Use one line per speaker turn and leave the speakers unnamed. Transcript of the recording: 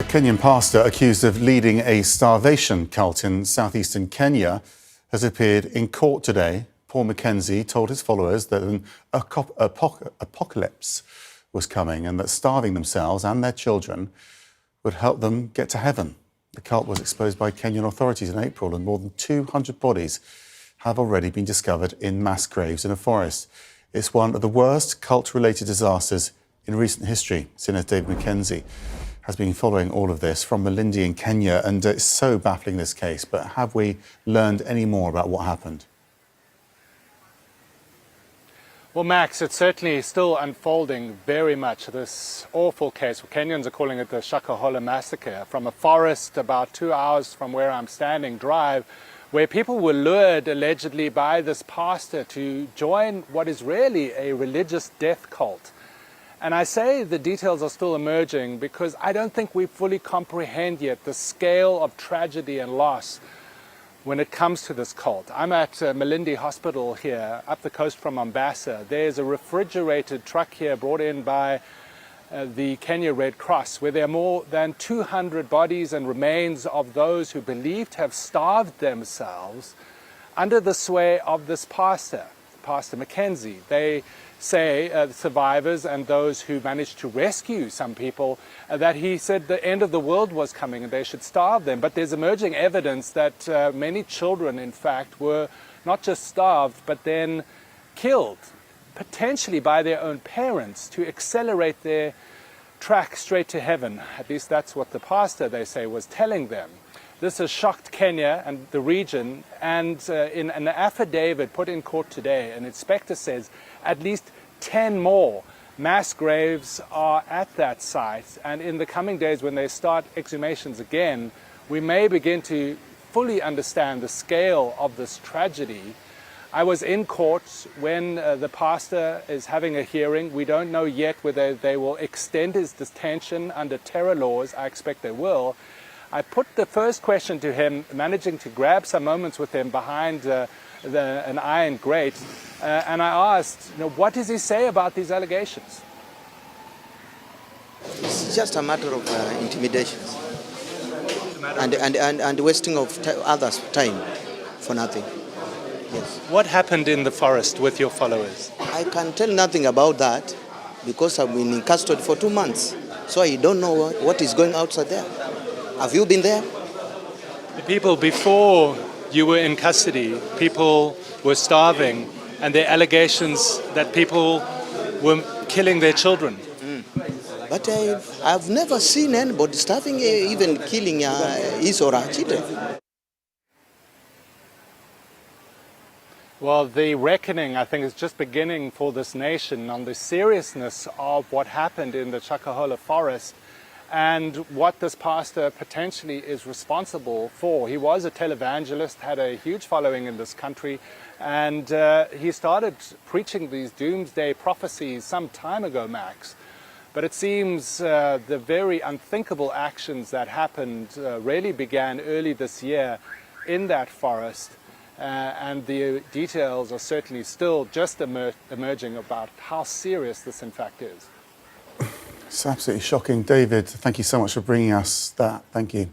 A Kenyan pastor accused of leading a starvation cult in southeastern Kenya has appeared in court today. Paul McKenzie told his followers that an apocalypse was coming and that starving themselves and their children would help them get to heaven. The cult was exposed by Kenyan authorities in April, and more than 200 bodies have already been discovered in mass graves in a forest. It's one of the worst cult-related disasters in recent history. Senator David McKenzie has been following all of this from Malindi in Kenya, and it's so baffling, this case. But have we learned any more about what happened?
Well, Max, it's certainly still unfolding very much, this awful case. Kenyans are calling it the Shakahola massacre, from a forest about 2 hours from where I'm standing drive, where people were lured allegedly by this pastor to join what is really a religious death cult. And I say the details are still emerging because I don't think we fully comprehend yet the scale of tragedy and loss when it comes to this cult. I'm at Malindi Hospital here, up the coast from Mombasa. There's a refrigerated truck here brought in by the Kenya Red Cross, where there are more than 200 bodies and remains of those who believed to have starved themselves under the sway of this pastor, Pastor McKenzie. They say, survivors and those who managed to rescue some people, that he said the end of the world was coming and they should starve them. But there's emerging evidence that many children, in fact, were not just starved, but then killed, potentially by their own parents, to accelerate their track straight to heaven. At least that's what the pastor, they say, was telling them. This has shocked Kenya and the region, and in an affidavit put in court today, an inspector says at least 10 more mass graves are at that site, and in the coming days when they start exhumations again, we may begin to fully understand the scale of this tragedy. I was in court when the pastor is having a hearing. We don't know yet whether they will extend his detention under terror laws. I expect they will. I put the first question to him, managing to grab some moments with him behind an iron grate, and I asked, what does he say about these allegations?
It's just a matter of intimidation and wasting of others' time for nothing. Yes.
What happened in the forest with your followers?
I can tell nothing about that because I've been in custody for 2 months, so I don't know what is going outside there. Have you been there?
The people before you were in custody, people were starving, and there are allegations that people were killing their children.
But I've never seen anybody starving, even killing his or her children.
Well, the reckoning, I think, is just beginning for this nation on the seriousness of what happened in the Shakahola forest and what this pastor potentially is responsible for. He was a televangelist, had a huge following in this country, and he started preaching these doomsday prophecies some time ago, Max. But it seems the very unthinkable actions that happened really began early this year in that forest, and the details are certainly still just emerging about how serious this in fact is.
It's absolutely shocking. David, thank you so much for bringing us that. Thank you.